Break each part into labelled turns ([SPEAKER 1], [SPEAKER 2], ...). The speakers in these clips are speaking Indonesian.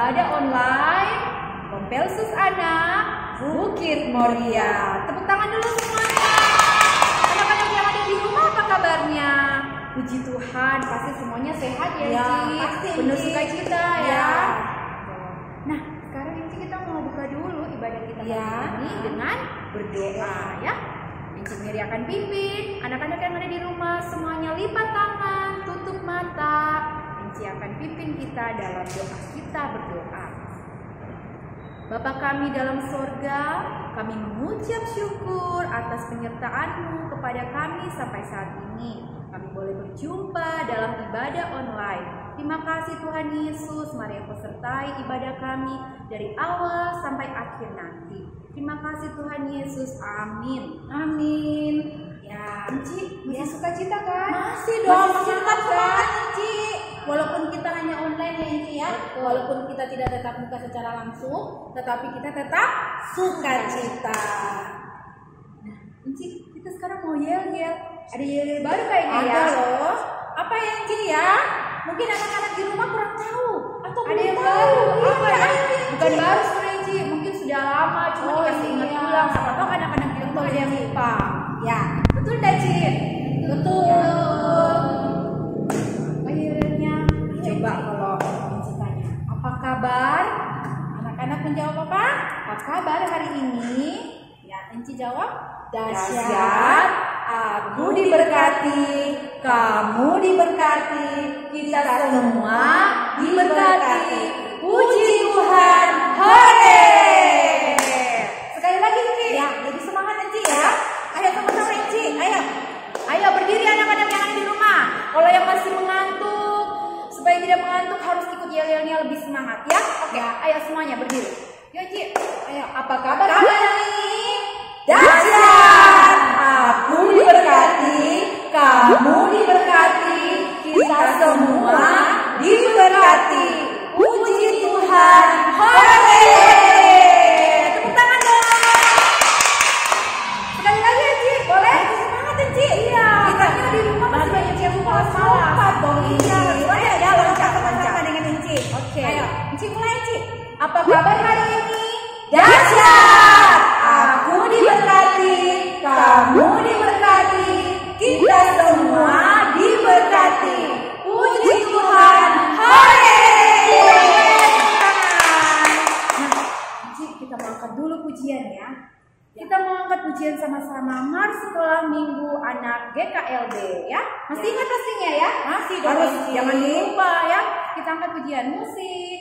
[SPEAKER 1] ibadah online Kompelsus Anak Bukit Moria. Tepuk tangan dulu semuanya. Anak-anak yang ada di rumah apa kabarnya? Puji Tuhan, pasti semuanya sehat ya, Ci? Penuh sukacita ya. Nah, sekarang Inci kita mau buka dulu ibadah kita ini dengan berdoa ya. Inci Miri akan pimpin. Anak-anak yang ada di rumah semuanya lipat tangan, tutup mata. Inci akan pimpin kita dalam doa kita berdoa. Bapa kami dalam sorga, kami mengucap syukur atas penyertaan-Mu kepada kami sampai saat ini. Kami boleh berjumpa dalam ibadah online. Terima kasih Tuhan Yesus, mari Engkau sertai ibadah kami dari awal sampai akhir nanti. Terima kasih Tuhan Yesus, amin. Amin. Ya, Inci masih sukacita kan? Masih dong, tetap semangat Inci. Walaupun kita hanya online ya Inci ya, walaupun kita tidak tetap muka secara langsung, tetapi kita tetap sukacita. Nah, Inci, kita sekarang mau yel-yel. Ada yel-yel baru kayaknya ya? Ada loh. Apa ya Inci ya? Mungkin anak-anak di rumah kurang tahu atau ada yang baru. Apa ya? Bukan baru sebenarnya Inci, mungkin sudah lama, cuma dikasih ingat ulang. Siapa tahu anak-anak di rumah ada yang lupa. Ya, betul enggak Ci? Betul. Apa yel-yelnya? Coba kalau Inci tanya, apa kabar? Anak-anak menjawab apa? Apa kabar hari ini? Ya, Inci jawab, dahsyat. Aku diberkati, kamu diberkati, kita semua diberkati. Puji Tuhan, hore! Sekali lagi Inci, ya, jadi semangat Inci ya. Ayo sama-sama Inci, ayo berdiri anak-anak yang ada di rumah. Kalau yang masih mengantuk, supaya tidak mengantuk harus ikut yel-yelnya lebih semangat ya. Oke, ayo semuanya berdiri. Yuk Inci, ayo. Apa kabar hari ini? Dahsyat! Aku diberkati, kamu diberkati, kita semua diberkati. Puji Tuhan, hore! Tepuk tangan dong. Sekali lagi Inci, boleh? Semangat Inci. Iya. Kita di rumah masih banyak yang lupa dong Inci. Ayo loncat sama dengan Inci. Oke. Ayo, Inci mulai Inci. Apa kabar hari ini? Dahsyat! Aku diberkati, kamu diberkati, kita semua diberkati. Puji Tuhan, hore! Nah, Inci, kita mau angkat dulu pujian ya. Kita mau angkat pujian sama-sama Mars Sekolah Minggu Anak GKLB ya. Masih ingat pastinya ya? Masih dong. Harus jangan lupa ya. Kita angkat pujian musik.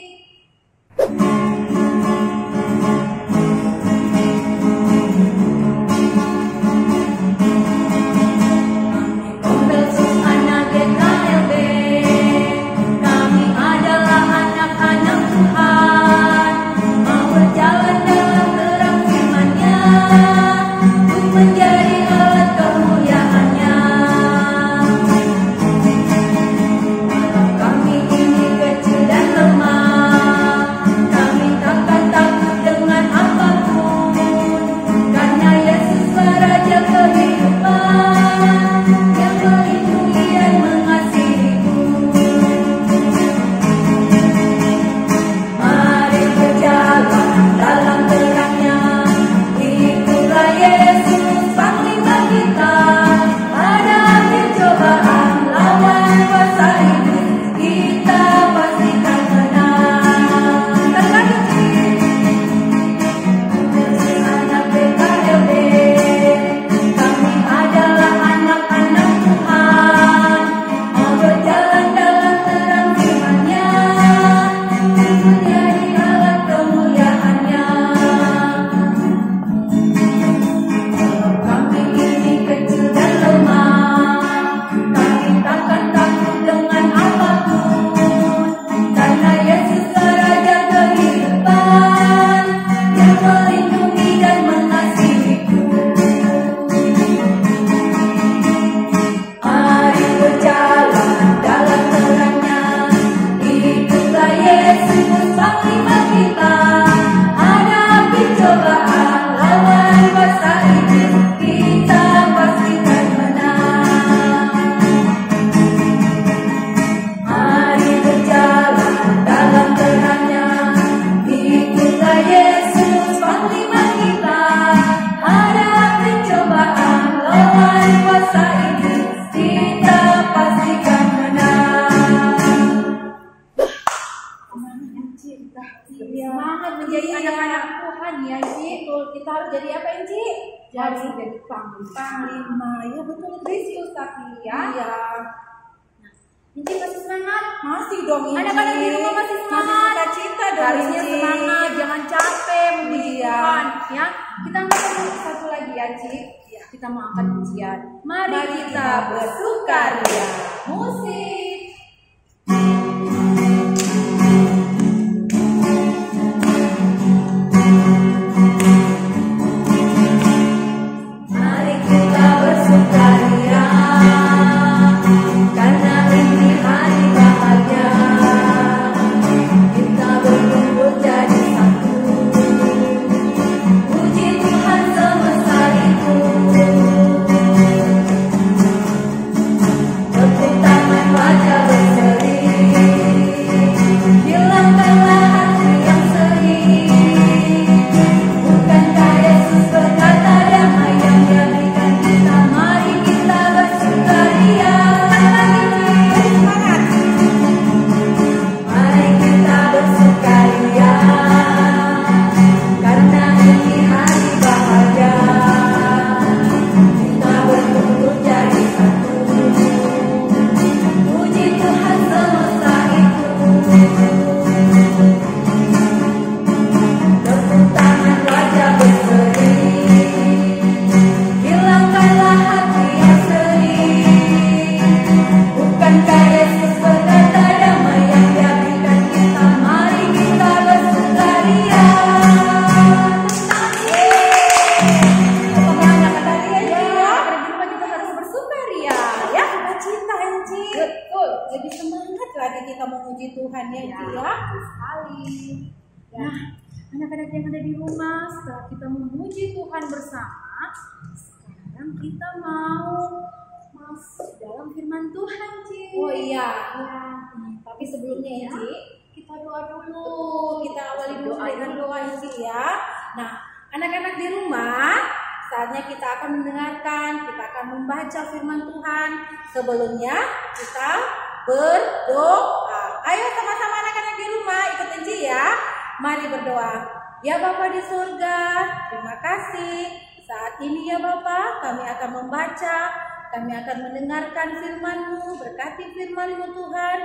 [SPEAKER 2] Kami ini kecil dan lemah,
[SPEAKER 1] panglima. Ya betul Kristus tapi ya.
[SPEAKER 2] Iya.
[SPEAKER 1] Inci masih semangat?
[SPEAKER 2] Masih dong Inci.
[SPEAKER 1] Anak-anak di rumah masih semangat.
[SPEAKER 2] Masih sukacita dong
[SPEAKER 1] Harusnya
[SPEAKER 2] Inci.
[SPEAKER 1] semangat, jangan capek memuji
[SPEAKER 2] Iya.
[SPEAKER 1] Tuhan ya. Kita angkat satu lagi ya Ci. Kita mau angkat pujian. Mari kita bersukaria. Musik.
[SPEAKER 3] Mari kita bersukaria, karena ini hari bahagia. Kita berkumpul jadi satu, puji Tuhan semesta itu. Tepuk tangan wajah berseri, hilangkanlah hati yang sedih. Bukankah Yesus berkata damai yang Dia berikan kita? Mari kita bersukaria.
[SPEAKER 2] Semangat.
[SPEAKER 3] Mari kita bersukaria, karena ini hari bahagia. Kita berkumpul jadi satu, puji Tuhan semesta itu. Tepuk tangan wajah berseri, hilangkanlah hati yang sedih. Bukankah Yesus berkata damai yang Dia berikan kita? Mari kita bersukaria.
[SPEAKER 1] Apakah anak-anak tadi ya? Anak di rumah juga harus bersukaria ya.
[SPEAKER 2] Sukacita Inci.
[SPEAKER 1] Betul.
[SPEAKER 2] Lebih semangat lagi kita memuji Tuhan ya Inci ya.
[SPEAKER 1] Betul sekali. Nah, anak-anak yang ada di rumah, setelah kita memuji Tuhan bersama, sekarang kita mau masuk dalam firman Tuhan, Ci.
[SPEAKER 2] Oh iya.
[SPEAKER 1] Ya.
[SPEAKER 2] Tapi sebelumnya Inci,
[SPEAKER 1] Kita doa dulu.
[SPEAKER 2] kita awali dulu
[SPEAKER 1] Doa
[SPEAKER 2] dengan
[SPEAKER 1] dulu.
[SPEAKER 2] doa Inci ya. Nah, anak-anak di rumah, saatnya kita akan mendengarkan, kita akan membaca firman Tuhan. Sebelumnya kita berdoa. Ayo sama-sama anak-anak di rumah ikut Inci ya. Mari berdoa. Ya Bapa di surga, terima kasih. Saat ini ya Bapa, kami akan membaca, kami akan mendengarkan firman-Mu. Berkati firman-Mu Tuhan.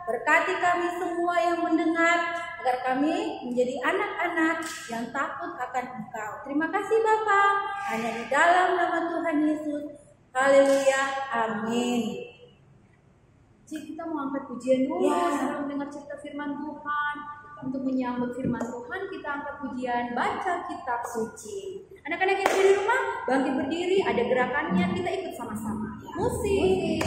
[SPEAKER 2] Berkati kami semua yang mendengar, agar kami menjadi anak-anak yang takut akan Engkau. Terima kasih Bapa. Hanya di dalam nama Tuhan Yesus. Haleluya. Amin.
[SPEAKER 1] Ci, kita mau angkat pujian dulu
[SPEAKER 2] Ya.
[SPEAKER 1] sebelum mendengar cerita firman Tuhan. Untuk menyambut firman Tuhan, kita angkat pujian baca kitab suci. Anak-anak yang ada di rumah, bangkit berdiri, ada gerakannya, kita ikut sama-sama. Musik.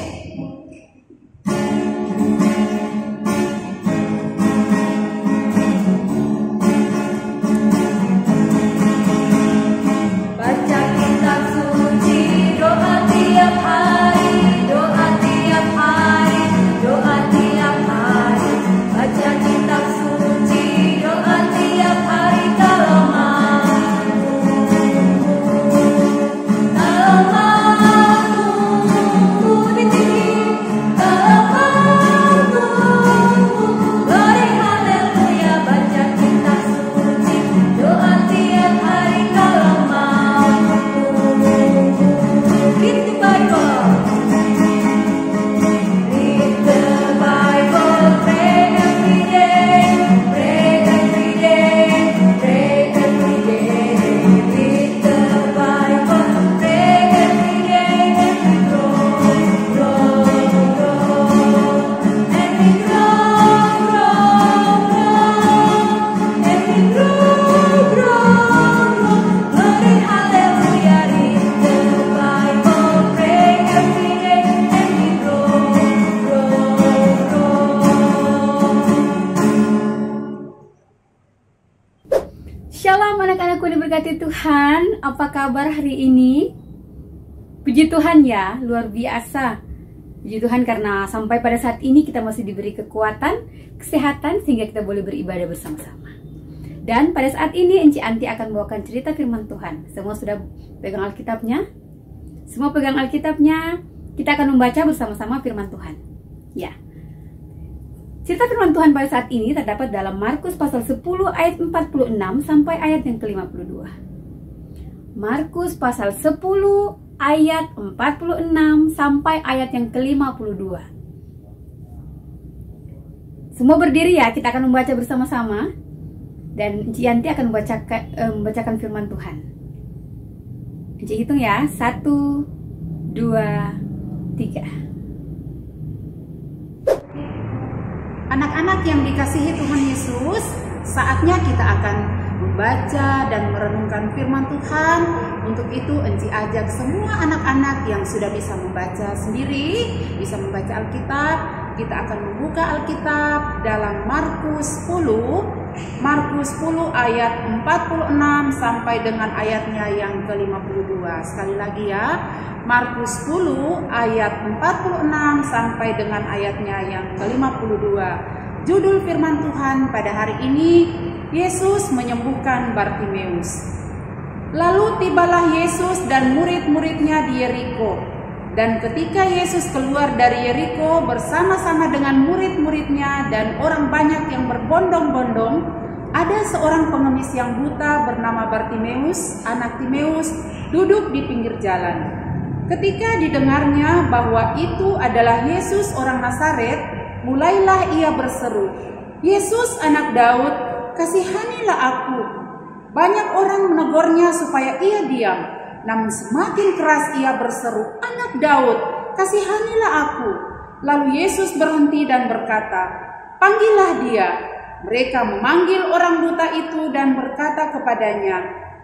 [SPEAKER 3] Baca kitab suci, doa tiap hari, doa tiap hari, doa tiap hari. Baca kitab suci, doa tiap hari kalau mampu. Kalau mampu ditinggi, kalau mampu. Glory haleluya, baca kitab suci, doa tiap hari kalau mampu. Read the Bible. Read the Bible, pray every day, pray every day, pray every day. Read the Bible, pray every day, and we grow, grow, grow, and we grow, grow, grow, and we grow, grow, grow. Glory, hallelujah. Read the Bible, pray every day, and we grow, grow, grow.
[SPEAKER 4] Shalom anak-anakku yang diberkati Tuhan. Apa kabar hari ini? Puji Tuhan ya, luar biasa. Puji Tuhan karena sampai pada saat ini kita masih diberi kekuatan, kesehatan sehingga kita boleh beribadah bersama-sama. Dan pada saat ini Enci Anti akan membawakan cerita firman Tuhan. Semua sudah pegang Alkitabnya? Semua pegang Alkitabnya. Kita akan membaca bersama-sama firman Tuhan. Ya. Cerita firman Tuhan pada saat ini terdapat dalam Markus pasal 10 ayat 46 sampai ayat yang ke-52. Markus pasal 10 ayat 46 sampai ayat yang ke-52. Semua berdiri ya, kita akan membaca bersama-sama. Dan Encik Yanti akan membacakan firman Tuhan. Encik hitung ya, 1, 2, 3.
[SPEAKER 1] Anak-anak yang dikasihi Tuhan Yesus, saatnya kita akan membaca dan merenungkan firman Tuhan. Untuk itu Encik ajak semua anak-anak yang sudah bisa membaca sendiri, bisa membaca Alkitab. Kita akan membuka Alkitab dalam Markus 10 ayat 46 sampai dengan ayatnya yang ke-52. Sekali lagi ya, Markus 10 ayat 46 sampai dengan ayatnya yang ke-52. Judul firman Tuhan pada hari ini, Yesus menyembuhkan Bartimeus. Lalu tibalah Yesus dan murid-muridnya di Yeriko. Dan ketika Yesus keluar dari Yeriko bersama-sama dengan murid-muridnya dan orang banyak yang berbondong-bondong, ada seorang pengemis yang buta bernama Bartimeus, anak Timeus, duduk di pinggir jalan. Ketika didengarnya bahwa itu adalah Yesus orang Nazaret, mulailah ia berseru, "Yesus anak Daud, kasihanilah aku." Banyak orang menegurnya supaya ia diam. Namun semakin keras ia berseru, "Anak Daud, kasihanilah aku." Lalu Yesus berhenti dan berkata, "Panggillah dia." Mereka memanggil orang buta itu dan berkata kepadanya,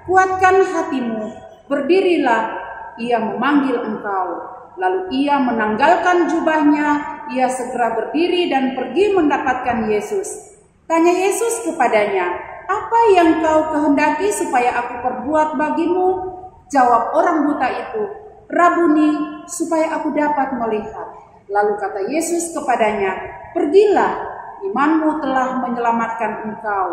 [SPEAKER 1] "Kuatkan hatimu, berdirilah, ia memanggil engkau." Lalu ia menanggalkan jubahnya, ia segera berdiri dan pergi mendapatkan Yesus. Tanya Yesus kepadanya, "Apa yang kau kehendaki supaya aku perbuat bagimu?" Jawab orang buta itu, "Rabuni, supaya aku dapat melihat." Lalu kata Yesus kepadanya, "Pergilah, imanmu telah menyelamatkan engkau."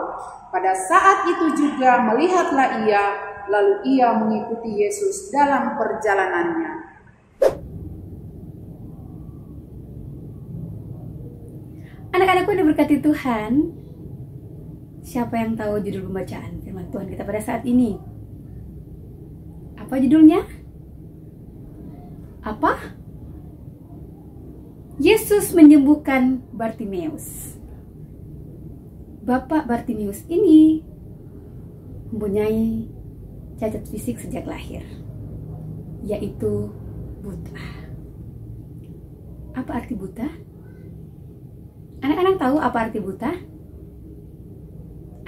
[SPEAKER 1] Pada saat itu juga melihatlah ia, lalu ia mengikuti Yesus dalam perjalanannya.
[SPEAKER 4] Anak-anakku yang diberkati Tuhan, siapa yang tahu judul pembacaan firman Tuhan kita pada saat ini? Apa judulnya? Apa? Yesus menyembuhkan Bartimeus. Bapak Bartimeus ini mempunyai cacat fisik sejak lahir, yaitu buta. Apa arti buta? Anak-anak tahu apa arti buta?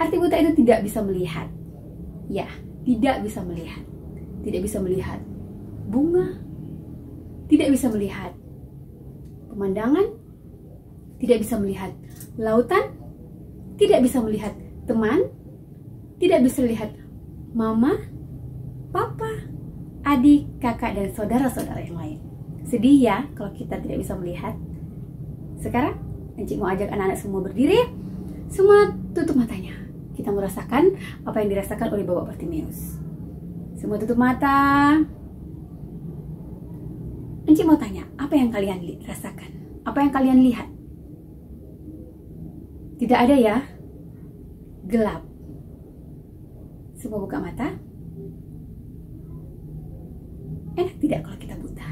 [SPEAKER 4] Arti buta itu tidak bisa melihat. Ya, tidak bisa melihat. Tidak bisa melihat bunga, tidak bisa melihat pemandangan, tidak bisa melihat lautan, tidak bisa melihat teman, tidak bisa melihat mama, papa, adik, kakak, dan saudara-saudara yang lain. Sedih ya kalau kita tidak bisa melihat. Sekarang Encik mau ajak anak-anak semua berdiri, semua tutup matanya. Kita merasakan apa yang dirasakan oleh Bapak Bartimeus. Semua tutup mata. Encik mau tanya, apa yang kalian rasakan? Apa yang kalian lihat? Tidak ada ya? Gelap. Semua buka mata. Enak tidak kalau kita buta?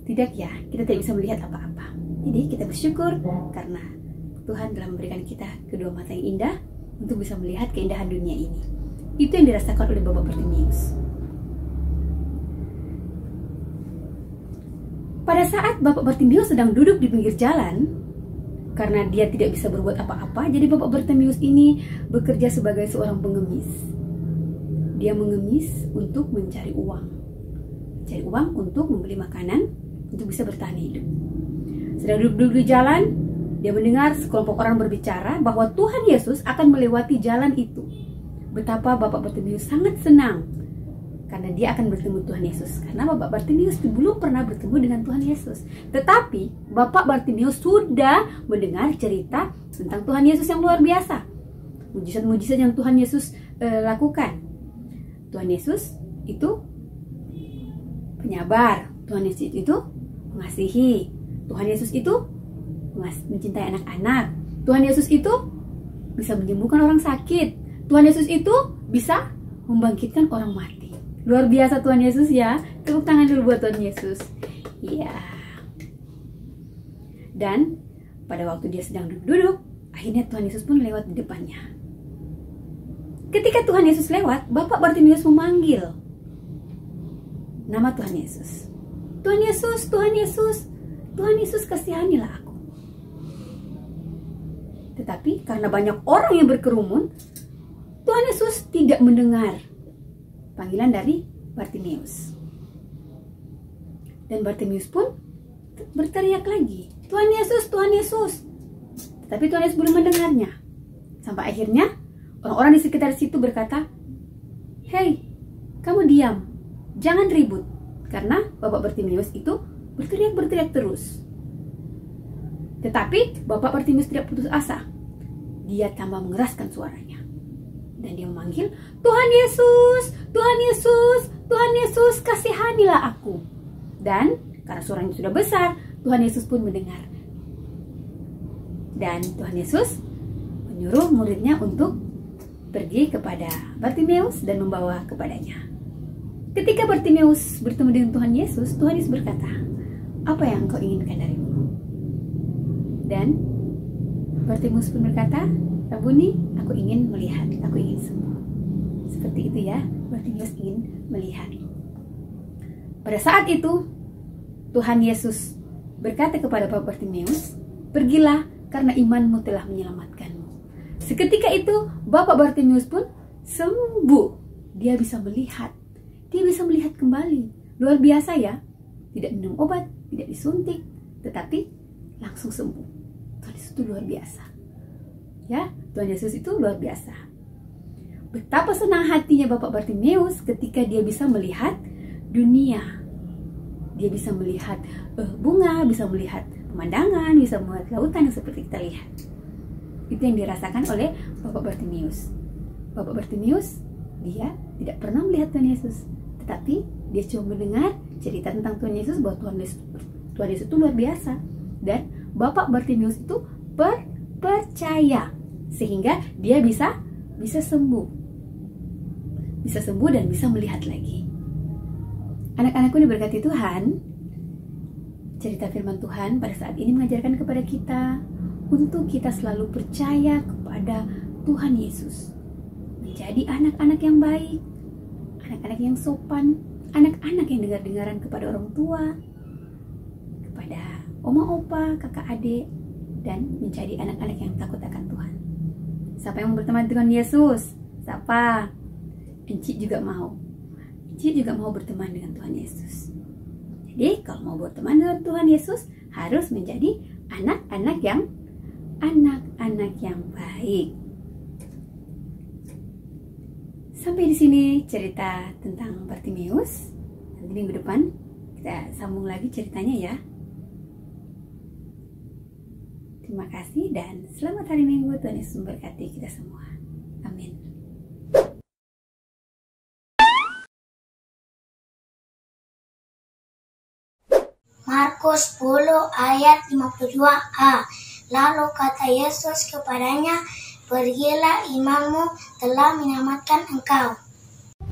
[SPEAKER 4] Tidak ya, kita tidak bisa melihat apa-apa. Jadi kita bersyukur karena Tuhan telah memberikan kita kedua mata yang indah untuk bisa melihat keindahan dunia ini. Itu yang dirasakan oleh Bapak Bartimeus. Pada saat Bapak Bartimeus sedang duduk di pinggir jalan, karena dia tidak bisa berbuat apa-apa, jadi Bapak Bartimeus ini bekerja sebagai seorang pengemis. Dia mengemis untuk mencari uang. Mencari uang untuk membeli makanan, untuk bisa bertahan hidup. Sedang duduk di jalan, dia mendengar sekelompok orang berbicara bahwa Tuhan Yesus akan melewati jalan itu. Betapa Bapak Bartimeus sangat senang karena dia akan bertemu Tuhan Yesus. Karena Bapak Bartimeus belum pernah bertemu dengan Tuhan Yesus. Tetapi Bapak Bartimeus sudah mendengar cerita tentang Tuhan Yesus yang luar biasa. Mujizat-mujizat yang Tuhan Yesus lakukan. Tuhan Yesus itu penyabar. Tuhan Yesus itu mengasihi. Tuhan Yesus itu mencintai anak-anak. Tuhan Yesus itu bisa menyembuhkan orang sakit. Tuhan Yesus itu bisa membangkitkan orang mati. Luar biasa Tuhan Yesus ya. Tepuk tangan dulu buat Tuhan Yesus. Iya. Dan pada waktu dia sedang duduk, akhirnya Tuhan Yesus pun lewat di depannya. Ketika Tuhan Yesus lewat, Bapak Bartimius memanggil nama Tuhan Yesus. Tuhan Yesus, Tuhan Yesus, Tuhan Yesus, kasihanilah aku. Tetapi karena banyak orang yang berkerumun, Tuhan Yesus tidak mendengar panggilan dari Bartimius. Dan Bartimius pun berteriak lagi, Tuhan Yesus, Tuhan Yesus. Tetapi Tuhan Yesus belum mendengarnya. Sampai akhirnya orang-orang di sekitar situ berkata, "Hei, kamu diam, jangan ribut." Karena Bapak Bartimius itu berteriak terus. Tetapi Bapak Bartimius tidak putus asa. Dia tambah mengeraskan suaranya. Dan dia memanggil, Tuhan Yesus, Tuhan Yesus, Tuhan Yesus, kasihanilah aku. Dan karena suaranya sudah besar, Tuhan Yesus pun mendengar. Dan Tuhan Yesus menyuruh muridnya untuk pergi kepada Bartimius dan membawa kepadanya. Ketika Bartimius bertemu dengan Tuhan Yesus berkata, "Apa yang kau inginkan dariku?" Dan Bartimius pun berkata, "Rabuni, aku ingin melihat, aku ingin sembuh." Seperti itu ya, Bartimius ingin melihat. Pada saat itu, Tuhan Yesus berkata kepada Bapak Bartimius, "Pergilah, karena imanmu telah menyelamatkanmu." Seketika itu, Bapak Bartimius pun sembuh. Dia bisa melihat. Dia bisa melihat kembali. Luar biasa ya. Tidak minum obat, tidak disuntik, tetapi langsung sembuh. Tuhan Yesus itu luar biasa. Ya, Tuhan Yesus itu luar biasa. Betapa senang hatinya Bapak Bartimius ketika dia bisa melihat dunia. Dia bisa melihat bunga, bisa melihat pemandangan, bisa melihat lautan yang seperti kita lihat. Itu yang dirasakan oleh Bapak Bartimius. Bapak Bartimius, dia tidak pernah melihat Tuhan Yesus, tetapi dia cuma mendengar cerita tentang Tuhan Yesus, bahwa Tuhan Yesus itu luar biasa. Dan Bapak Bartimius itu percaya, sehingga dia bisa sembuh. Bisa sembuh dan bisa melihat lagi. Anak-anakku diberkati Tuhan, cerita firman Tuhan pada saat ini mengajarkan kepada kita untuk kita selalu percaya kepada Tuhan Yesus. Menjadi anak-anak yang baik, anak-anak yang sopan, anak-anak yang dengar-dengaran kepada orang tua, kepada oma opa, kakak adik, dan menjadi anak-anak yang takut akan Tuhan. Siapa yang mau berteman dengan Yesus? Siapa? Encik juga mau. Encik juga mau berteman dengan Tuhan Yesus. Jadi kalau mau berteman dengan Tuhan Yesus, harus menjadi anak-anak yang baik. Sampai di sini cerita tentang Bartimius. Nanti minggu depan kita sambung lagi ceritanya ya. Terima kasih dan selamat hari Minggu. Tuhan Yesus memberkati kita semua. Amin.
[SPEAKER 5] Markus 10 ayat 52a. Lalu kata Yesus kepadanya, "Pergilah, imanmu telah menyelamatkan engkau."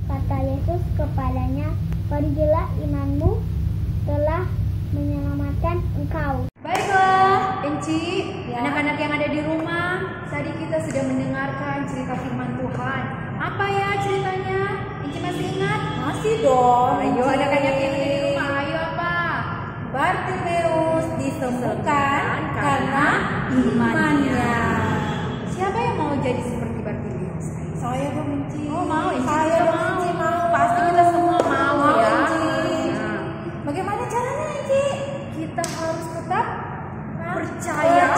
[SPEAKER 5] Kata Yesus kepadanya, "Pergilah, imanmu telah menyelamatkan engkau."
[SPEAKER 1] Baiklah, Enci, anak-anak yang ada di rumah, tadi kita sudah mendengarkan cerita firman Tuhan. Apa ya ceritanya? Enci masih ingat?
[SPEAKER 2] Masih dong.
[SPEAKER 1] Ayo anak-anak yang ada di rumah, ayo apa?
[SPEAKER 2] Bartimius disembuhkan karena imannya.
[SPEAKER 1] Siapa yang mau jadi seperti Bartimius?
[SPEAKER 2] Saya dong, Enci.
[SPEAKER 1] Oh, mau, Enci
[SPEAKER 2] Saya
[SPEAKER 1] juga
[SPEAKER 2] dong, Enci, mau.
[SPEAKER 1] Pasti kita semua mau ya.
[SPEAKER 2] Enci.
[SPEAKER 1] Nah,
[SPEAKER 2] Bagaimana caranya, Enci?
[SPEAKER 1] kita harus tetap
[SPEAKER 2] Percaya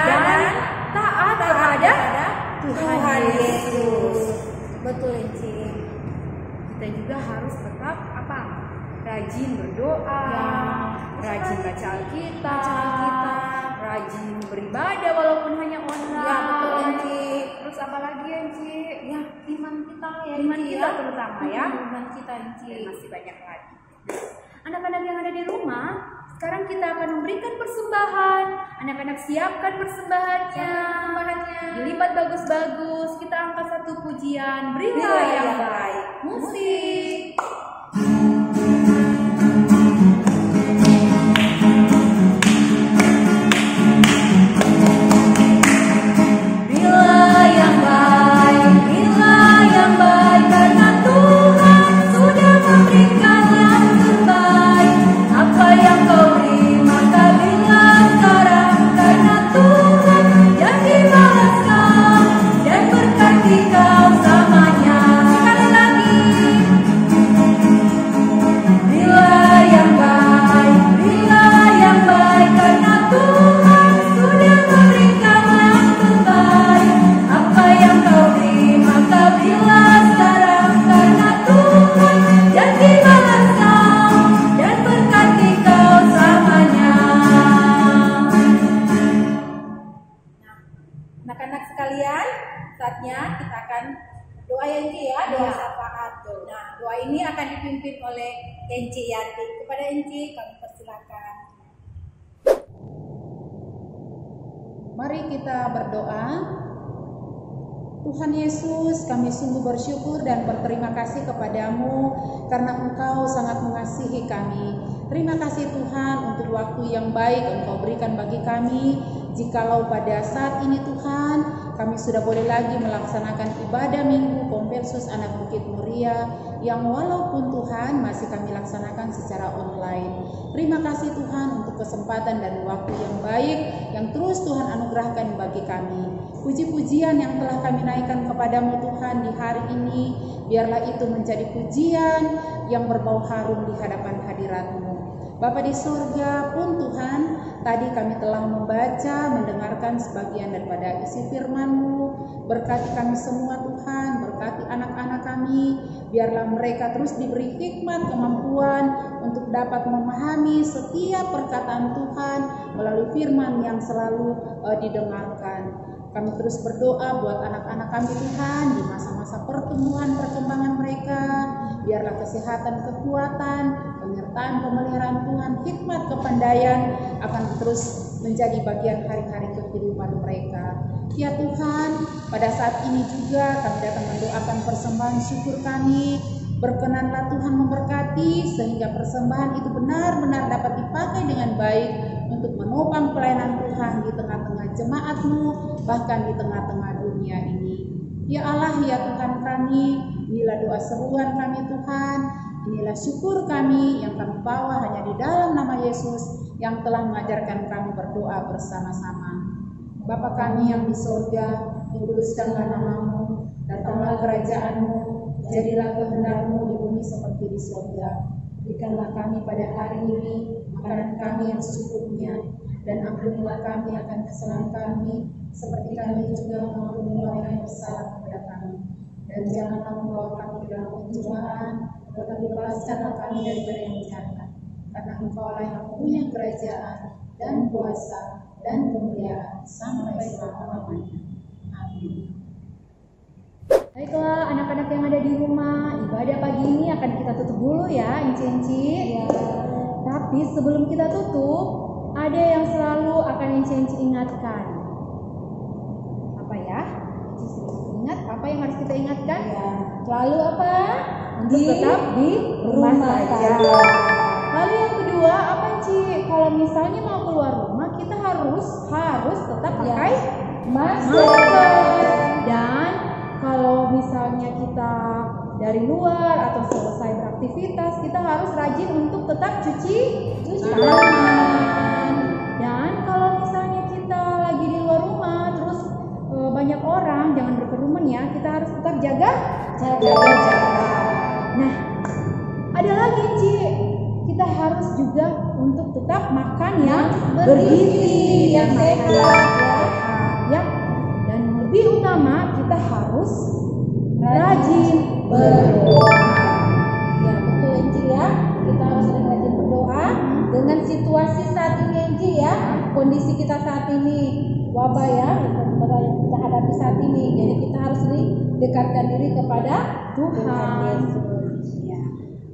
[SPEAKER 1] dan taat kepada Tuhan Yesus.
[SPEAKER 2] Betul, Enci.
[SPEAKER 1] Kita juga harus tetap apa? Rajin berdoa, rajin baca Alkitab, rajin beribadah walaupun hanya online.
[SPEAKER 2] Ya, betul, Enci.
[SPEAKER 1] Terus apa lagi, Enci?
[SPEAKER 2] Ya, iman kita ya,
[SPEAKER 1] Iman
[SPEAKER 2] Enci,
[SPEAKER 1] kita
[SPEAKER 2] ya.
[SPEAKER 1] terutama ya.
[SPEAKER 2] Iman kita, Enci.
[SPEAKER 1] Dan masih banyak lagi. Anak-anak yang ada di rumah, sekarang kita akan memberikan persembahan. Anak-anak siapkan persembahannya. Dilipat bagus-bagus. Kita angkat satu pujian. Berilah yang baik. Musik.
[SPEAKER 2] Anak-anak sekalian, saatnya kita akan doa Enci ya, doa syafaat. Nah, doa ini akan dipimpin oleh Enci Yati. Kepada Enci kami persilakan.
[SPEAKER 3] Mari kita berdoa. Tuhan Yesus, kami sungguh bersyukur dan berterima kasih kepadamu karena Engkau sangat mengasihi kami. Terima kasih Tuhan untuk waktu yang baik Engkau berikan bagi kami. Jikalau pada saat ini Tuhan, kami sudah boleh lagi melaksanakan ibadah minggu Kompelsus Anak Bukit Muria yang walaupun Tuhan masih kami laksanakan secara online. Terima kasih Tuhan untuk kesempatan dan waktu yang baik yang terus Tuhan anugerahkan bagi kami. Puji-pujian yang telah kami naikkan kepadamu Tuhan di hari ini, biarlah itu menjadi pujian yang berbau harum di hadapan hadirat-Mu. Bapa di surga pun Tuhan, tadi kami telah membaca, mendengarkan sebagian daripada isi firman-Mu. Berkati kami semua Tuhan, berkati anak-anak kami, biarlah mereka terus diberi hikmat, kemampuan untuk dapat memahami setiap perkataan Tuhan melalui firman yang selalu didengarkan. Kami terus berdoa buat anak-anak kami Tuhan di masa-masa pertumbuhan perkembangan mereka. Biarlah kesehatan, kekuatan, penyertaan, pemeliharaan Tuhan, hikmat, kepandaian akan terus menjadi bagian hari-hari kehidupan mereka. Ya Tuhan, pada saat ini juga kami datang mendoakan persembahan syukur kami. Berkenanlah Tuhan memberkati sehingga persembahan itu benar-benar dapat dipakai dengan baik untuk menopang pelayanan Tuhan di tengah-tengah jemaat-Mu, bahkan di tengah-tengah dunia ini. Ya Allah, ya Tuhan kami, inilah doa seruan kami Tuhan, inilah syukur kami yang kami bawa hanya di dalam nama Yesus yang telah mengajarkan kami berdoa bersama-sama. Bapa kami yang di surga, dikuduskanlah nama-Mu, datanglah kerajaan-Mu, jadilah kehendak-Mu di bumi seperti di surga. Berikanlah kami pada hari ini makanan kami yang secukupnya, dan ampunilah kami akan kesalahan kami, seperti kami juga mengampuni orang yang bersalah kepada kami. Dan janganlah membawa kami ke dalam pencobaan, tetapi bebaskanlah kami daripada yang jahat. Karena Engkau lah yang punya kerajaan dan kuasa dan kemuliaan sampai selama-lamanya. Amin.
[SPEAKER 1] Baiklah anak-anak yang ada di rumah, ibadah pagi ini akan kita tutup dulu ya, Enci-enci. Tapi sebelum kita tutup, ada yang selalu akan Enci-enci ingatkan. Apa ya? Enci ingat apa yang harus kita ingatkan? Selalu apa? Untuk tetap di rumah saja. Lalu yang kedua, apa Enci? Kalau misalnya mau keluar rumah, kita harus tetap pakai masker. Dan kalau misalnya kita dari luar atau selesai beraktivitas, kita harus rajin untuk tetap cuci tangan. Dan kalau misalnya kita lagi di luar rumah, terus banyak orang, jangan berkerumun ya, kita harus tetap jaga jarak. Nah, ada lagi Ci, kita harus juga untuk tetap makan yang bergizi, yang sehat, ya. Dan lebih utama kita harus rajin berdoa.
[SPEAKER 2] Ya betul Enci ya, kita harus rajin berdoa dengan situasi saat ini Enci ya, kondisi kita saat ini wabah ya, yang kita hadapi saat ini. Jadi kita harus dekatkan diri kepada Tuhan Yesus.
[SPEAKER 1] Ya.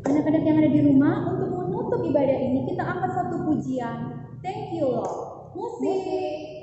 [SPEAKER 1] Anak-anak yang ada di rumah, untuk menutup untuk ibadah ini kita angkat satu pujian. Thank you Lord. Musik.